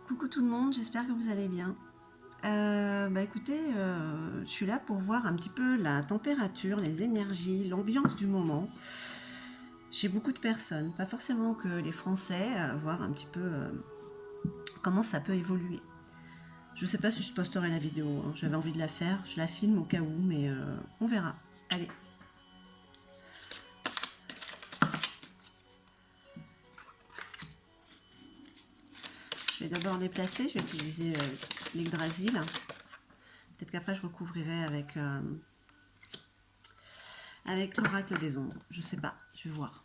Coucou tout le monde, j'espère que vous allez bien. Écoutez, je suis là pour voir un petit peu la température, les énergies, l'ambiance du moment. Chez beaucoup de personnes, pas forcément que les Français, voir un petit peu comment ça peut évoluer. Je sais pas si je posterai la vidéo, hein. J'avais envie de la faire, je la filme au cas où, mais on verra. Allez, je vais d'abord les placer, je vais utiliser l'Yggdrasil. Peut-être qu'après je recouvrirai avec l'oracle des ombres. Je sais pas, je vais voir.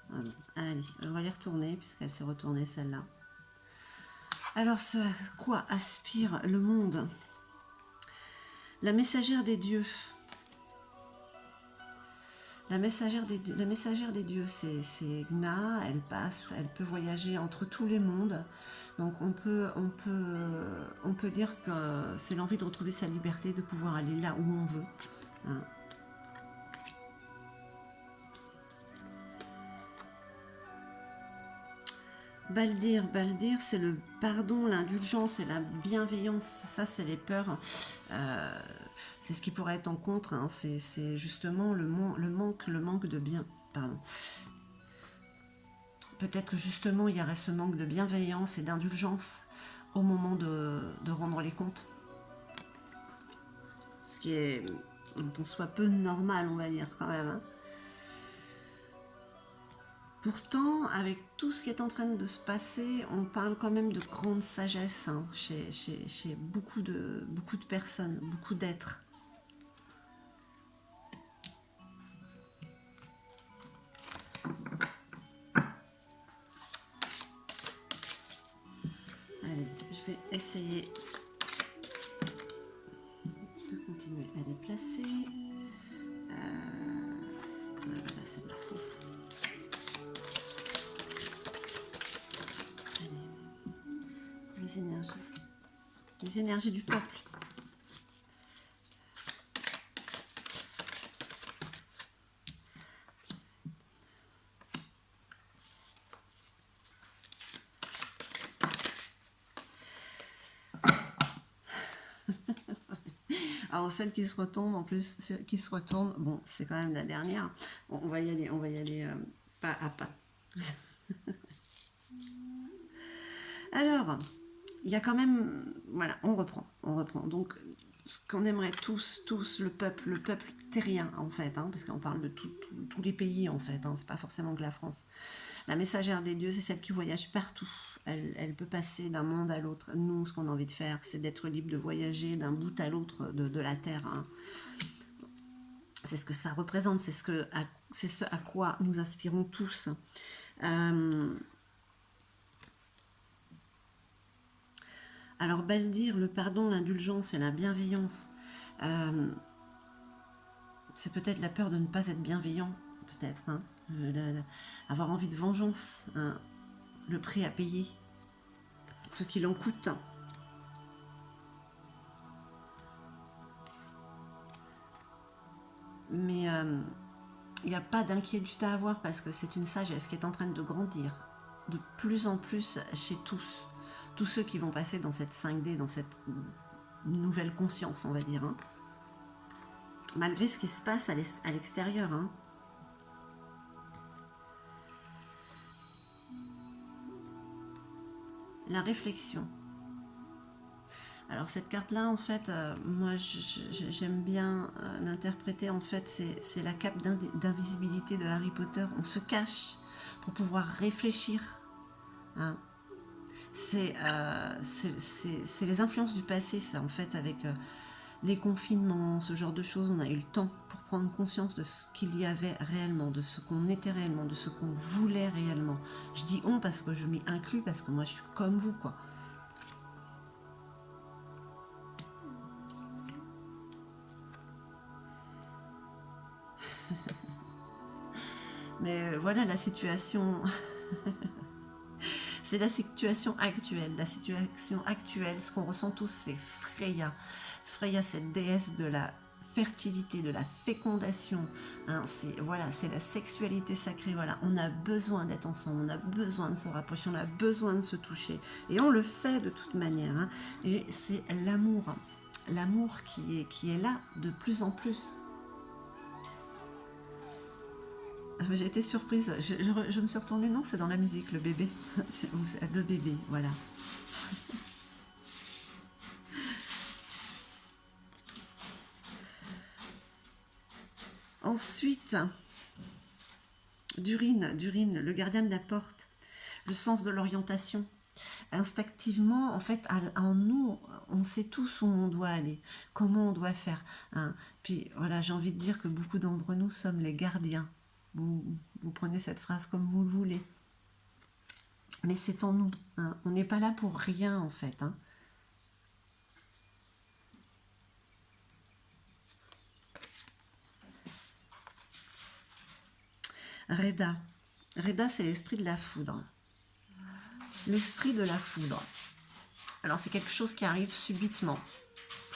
Voilà. Allez, on va les retourner puisqu'elle s'est retournée celle-là. Alors, ce à quoi aspire le monde? La messagère des dieux. La messagère des dieux, c'est Gna, elle passe, elle peut voyager entre tous les mondes. Donc on peut dire que c'est l'envie de retrouver sa liberté, de pouvoir aller là où on veut, hein. Baldir, c'est le pardon, l'indulgence et la bienveillance. Ça, c'est les peurs. Euh, c'est ce qui pourrait être en contre, hein. C'est justement le manque de bien. Pardon. Peut-être que justement, il y aurait ce manque de bienveillance et d'indulgence au moment de rendre les comptes. Ce qui est, dont soit peu normal, on va dire, quand même, hein. Pourtant, avec tout ce qui est en train de se passer, on parle quand même de grande sagesse, hein, chez beaucoup de personnes, beaucoup d'êtres. Allez, je vais essayer de continuer à les placer. Voilà, c'est bon. Allez, les énergies du peuple. Alors celle qui se retombe, en plus, qui se retourne, bon, c'est quand même la dernière. Bon, on va y aller pas à pas. Alors, il y a quand même, voilà, on reprend. Donc, ce qu'on aimerait tous, le peuple terrien en fait, hein, parce qu'on parle de tous les pays en fait, hein, c'est pas forcément que la France. La messagère des dieux, c'est celle qui voyage partout. Elle peut passer d'un monde à l'autre. Nous, ce qu'on a envie de faire, c'est d'être libre de voyager d'un bout à l'autre de la terre, hein. C'est ce que ça représente, c'est ce à quoi nous aspirons tous. Alors, Baldir, le pardon, l'indulgence et la bienveillance, c'est peut-être la peur de ne pas être bienveillant, peut-être, hein. Avoir envie de vengeance, hein, le prix à payer, ce qu'il en coûte. Mais il n'y a pas d'inquiétude à avoir parce que c'est une sagesse qui est en train de grandir de plus en plus chez tous ceux qui vont passer dans cette 5D, dans cette nouvelle conscience, on va dire, hein. Malgré ce qui se passe à l'extérieur, hein. La réflexion. Alors cette carte-là, en fait, moi j'aime bien l'interpréter, en fait, c'est la cape d'invisibilité de Harry Potter. On se cache pour pouvoir réfléchir, hein. C'est les influences du passé, ça, en fait, avec les confinements, ce genre de choses. On a eu le temps pour prendre conscience de ce qu'il y avait réellement, de ce qu'on était réellement, de ce qu'on voulait réellement. Je dis on parce que je m'y inclus, parce que moi je suis comme vous, quoi. Mais voilà la situation. C'est la situation actuelle. La situation actuelle, ce qu'on ressent tous, c'est Freya. Freya, cette déesse de la fertilité, de la fécondation, hein, c'est voilà, c'est la sexualité sacrée, voilà, on a besoin d'être ensemble, on a besoin de se rapprocher, on a besoin de se toucher, et on le fait de toute manière, hein, et c'est l'amour qui est là de plus en plus. J'ai été surprise, je me suis retournée, non, c'est dans la musique, le bébé, c'est le bébé, voilà. Ensuite, d'urine, le gardien de la porte, le sens de l'orientation. Instinctivement, en fait, en nous, on sait tous où on doit aller, comment on doit faire, hein. Puis voilà, j'ai envie de dire que beaucoup d'entre nous sommes les gardiens. Vous prenez cette phrase comme vous le voulez. Mais c'est en nous, hein. On n'est pas là pour rien, en fait, hein. Reda. Reda, c'est l'esprit de la foudre. L'esprit de la foudre. Alors, c'est quelque chose qui arrive subitement.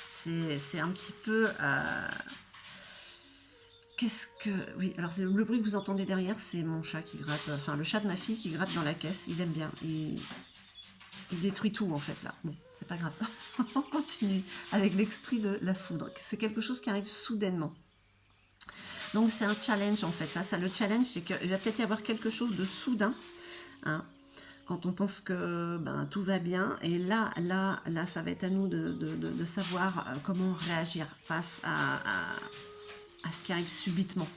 C'est un petit peu... Qu'est-ce que... Oui, alors le bruit que vous entendez derrière, c'est mon chat qui gratte... Enfin, le chat de ma fille qui gratte dans la caisse. Il aime bien. Il détruit tout, en fait, là. Bon, c'est pas grave. On continue avec l'esprit de la foudre. C'est quelque chose qui arrive soudainement. Donc, c'est un challenge, en fait. Ça, le challenge, c'est qu'il va peut-être y avoir quelque chose de soudain, hein, quand on pense que tout va bien. Et là, ça va être à nous de savoir comment réagir face à ce qui arrive subitement.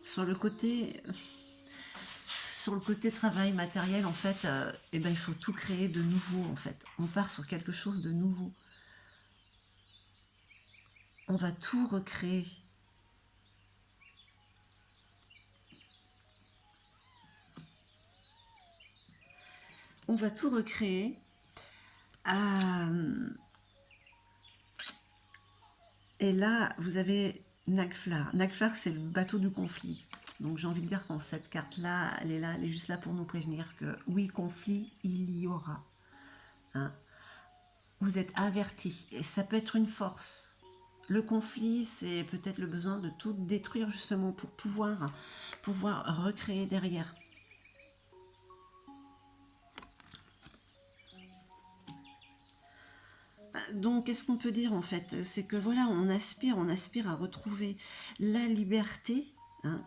Sur le côté travail matériel, en fait, il faut tout créer de nouveau, en fait. On part sur quelque chose de nouveau. On va tout recréer. On va tout recréer. Et là, vous avez Nagflar. Nagflar, c'est le bateau du conflit. Donc j'ai envie de dire qu'en cette carte-là, elle est juste là pour nous prévenir que oui, conflit, il y aura. Hein. Vous êtes avertis. Et ça peut être une force. Le conflit, c'est peut-être le besoin de tout détruire justement pour pouvoir recréer derrière. Donc, qu'est-ce qu'on peut dire en fait? C'est que voilà, on aspire à retrouver la liberté, hein.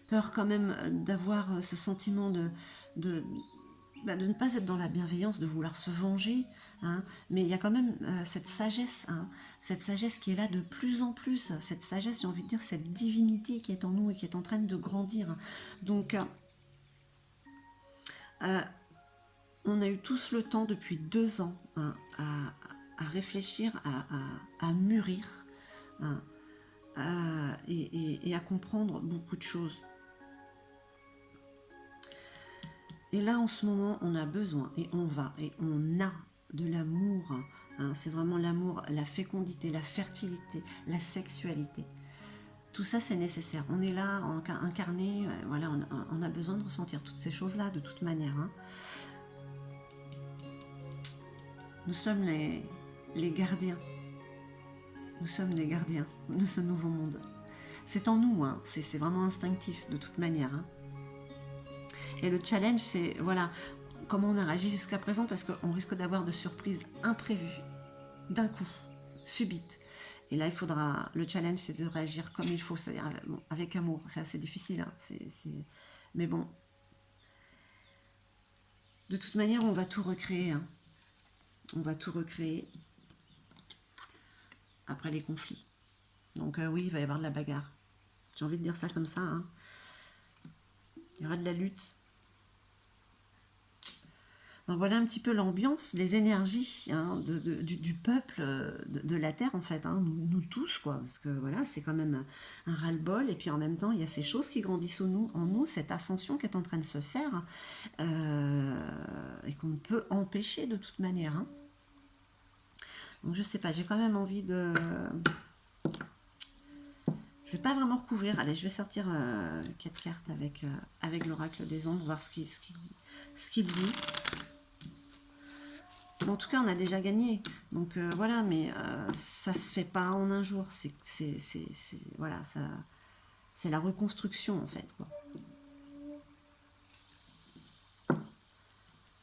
Peur quand même d'avoir ce sentiment de ne pas être dans la bienveillance, de vouloir se venger, hein, mais il y a quand même cette sagesse, hein, cette sagesse qui est là de plus en plus, cette sagesse, j'ai envie de dire, cette divinité qui est en nous et qui est en train de grandir. Donc, on a eu tous le temps depuis 2 ans, hein, à réfléchir, à mûrir, hein, et à comprendre beaucoup de choses. Et là, en ce moment, on a besoin, et on a de l'amour, hein. C'est vraiment l'amour, la fécondité, la fertilité, la sexualité. Tout ça, c'est nécessaire. On est là, incarné, voilà, on a besoin de ressentir toutes ces choses-là, de toute manière, hein. Nous sommes les gardiens. Nous sommes les gardiens de ce nouveau monde. C'est en nous, hein. C'est vraiment instinctif, de toute manière, hein. Et le challenge, c'est, voilà, comment on a réagi jusqu'à présent, parce qu'on risque d'avoir de surprises imprévues, d'un coup, subites. Et là, le challenge, c'est de réagir comme il faut, c'est-à-dire avec amour. C'est assez difficile, hein. Mais bon, de toute manière, on va tout recréer, hein. On va tout recréer après les conflits. Donc oui, il va y avoir de la bagarre. J'ai envie de dire ça comme ça, hein. Il y aura de la lutte. Donc voilà un petit peu l'ambiance, les énergies, hein, du peuple, de la Terre en fait, hein, nous tous, quoi, parce que voilà, c'est quand même un ras-le-bol, et puis en même temps, il y a ces choses qui grandissent en nous, cette ascension qui est en train de se faire, et qu'on ne peut empêcher de toute manière, hein. Donc je sais pas, j'ai quand même envie de... Je vais pas vraiment recouvrir. Allez, je vais sortir 4 cartes avec l'oracle des ombres, voir ce qu'il dit. En tout cas, on a déjà gagné. Donc voilà, mais ça se fait pas en un jour. Voilà, ça, c'est la reconstruction en fait, quoi.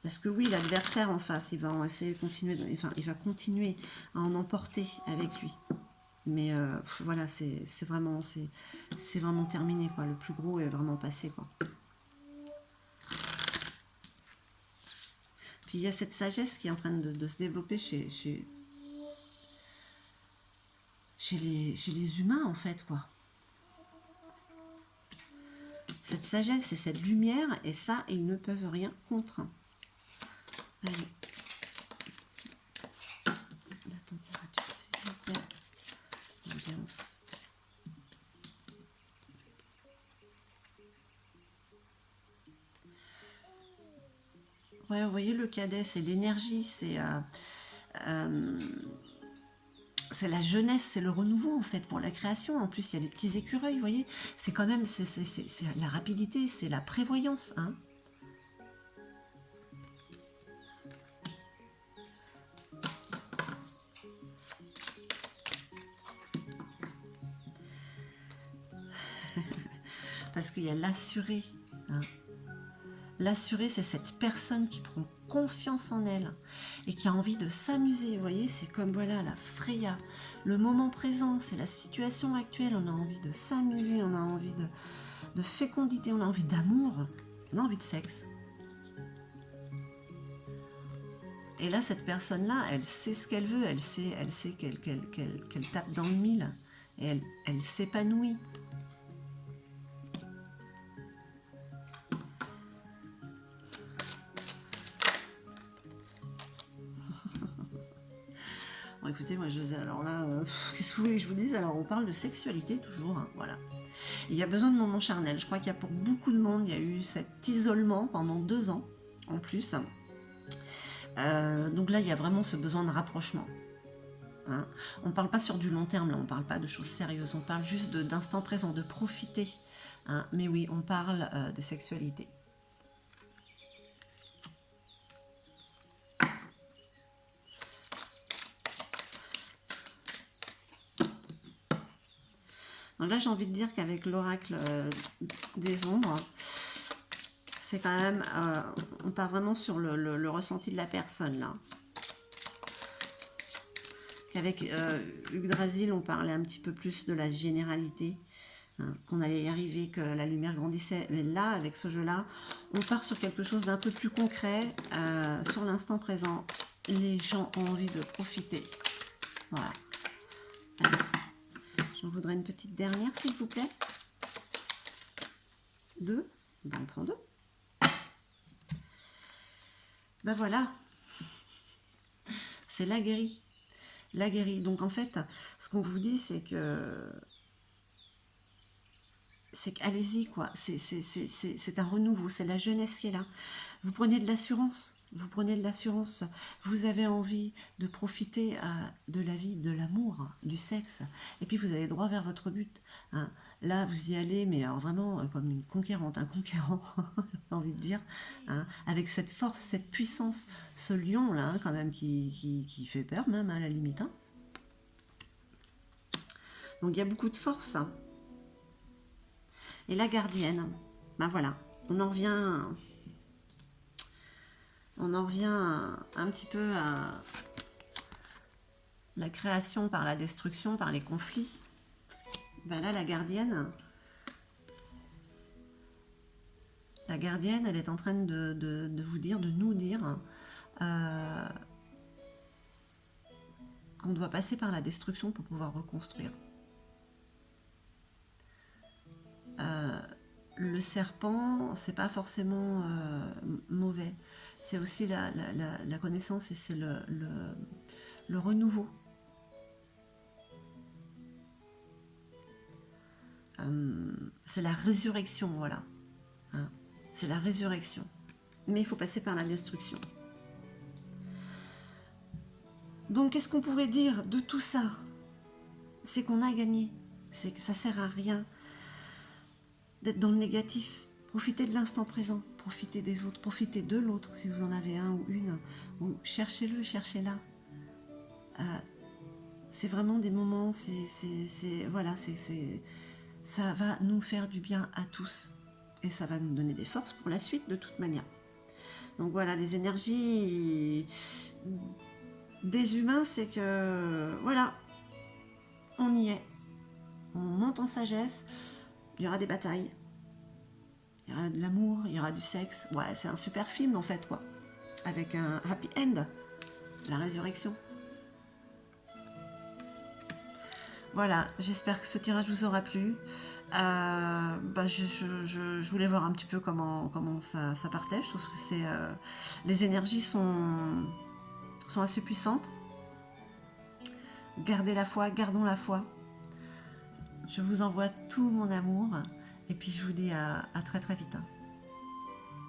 Parce que oui, l'adversaire en face, il va essayer de continuer, enfin, il va continuer à en emporter avec lui. Mais voilà, c'est vraiment terminé, quoi. Le plus gros est vraiment passé, quoi. Puis il y a cette sagesse qui est en train de se développer chez les humains, en fait, quoi. Cette sagesse et cette lumière, et ça, ils ne peuvent rien contre. Allez. La température, s'il vous plaît. Ambiance. Ouais, vous voyez, le cadet, c'est l'énergie, c'est la jeunesse, c'est le renouveau, en fait, pour la création. En plus, il y a les petits écureuils, vous voyez. C'est quand même, c'est la rapidité, c'est la prévoyance, hein. Parce qu'il y a l'assuré. Hein. L'assuré, c'est cette personne qui prend confiance en elle et qui a envie de s'amuser. Vous voyez, c'est comme voilà la Freya. Le moment présent, c'est la situation actuelle. On a envie de s'amuser, on a envie de fécondité, on a envie d'amour, on a envie de sexe. Et là, cette personne-là, elle sait ce qu'elle veut, elle sait qu'elle tape dans le mille et elle s'épanouit. Bon, écoutez, moi, alors là, qu'est-ce que vous voulez que je vous dise? Alors, on parle de sexualité toujours, hein, voilà. Il y a besoin de moments charnels. Je crois qu'il y a pour beaucoup de monde, il y a eu cet isolement pendant 2 ans, en plus. Donc là, il y a vraiment ce besoin de rapprochement. Hein. On ne parle pas sur du long terme, là, on ne parle pas de choses sérieuses, on parle juste d'instant présent, de profiter. Hein. Mais oui, on parle de sexualité. Donc là, j'ai envie de dire qu'avec l'oracle des ombres, c'est quand même, on part vraiment sur le ressenti de la personne, là. Qu'avec Yggdrasil, on parlait un petit peu plus de la généralité, hein, qu'on allait y arriver, que la lumière grandissait. Mais là, avec ce jeu-là, on part sur quelque chose d'un peu plus concret, sur l'instant présent. Les gens ont envie de profiter. Voilà. Allez. J'en voudrais une petite dernière, s'il vous plaît. 2. Ben, on prend 2. Ben voilà. C'est la guérie. La guérie. Donc en fait, ce qu'on vous dit, c'est qu'allez-y, quoi. C'est un renouveau, c'est la jeunesse qui est là. Vous prenez de l'assurance. Vous prenez de l'assurance, vous avez envie de profiter de la vie, de l'amour, du sexe, et puis vous allez droit vers votre but. Hein. Là, vous y allez, mais alors vraiment comme une conquérante, un conquérant, j'ai envie de dire, hein, avec cette force, cette puissance, ce lion-là, hein, quand même, qui fait peur, même, hein, à la limite. Hein. Donc il y a beaucoup de force. Et la gardienne, ben voilà, on en revient un petit peu à la création par la destruction, par les conflits. Ben là, la gardienne, elle est en train de vous dire, de nous dire qu'on doit passer par la destruction pour pouvoir reconstruire. Le serpent, c'est pas forcément mauvais. C'est aussi la connaissance et c'est le renouveau. C'est la résurrection, voilà. Hein, c'est la résurrection. Mais il faut passer par la destruction. Donc, qu'est-ce qu'on pourrait dire de tout ça? C'est qu'on a gagné. C'est que ça sert à rien d'être dans le négatif. Profitez de l'instant présent, profitez des autres, profitez de l'autre si vous en avez un ou une, ou cherchez-le, cherchez-la. C'est vraiment des moments, voilà, ça va nous faire du bien à tous et ça va nous donner des forces pour la suite de toute manière. Donc voilà, les énergies des humains, c'est que voilà, on y est, on monte en sagesse, il y aura des batailles, il y aura de l'amour, il y aura du sexe. Ouais, c'est un super film en fait, quoi, avec un happy end, la résurrection. Voilà, j'espère que ce tirage vous aura plu. Je voulais voir un petit peu comment ça partait. Je trouve que les énergies sont assez puissantes. Gardez la foi, gardons la foi. Je vous envoie tout mon amour et puis je vous dis à très très vite.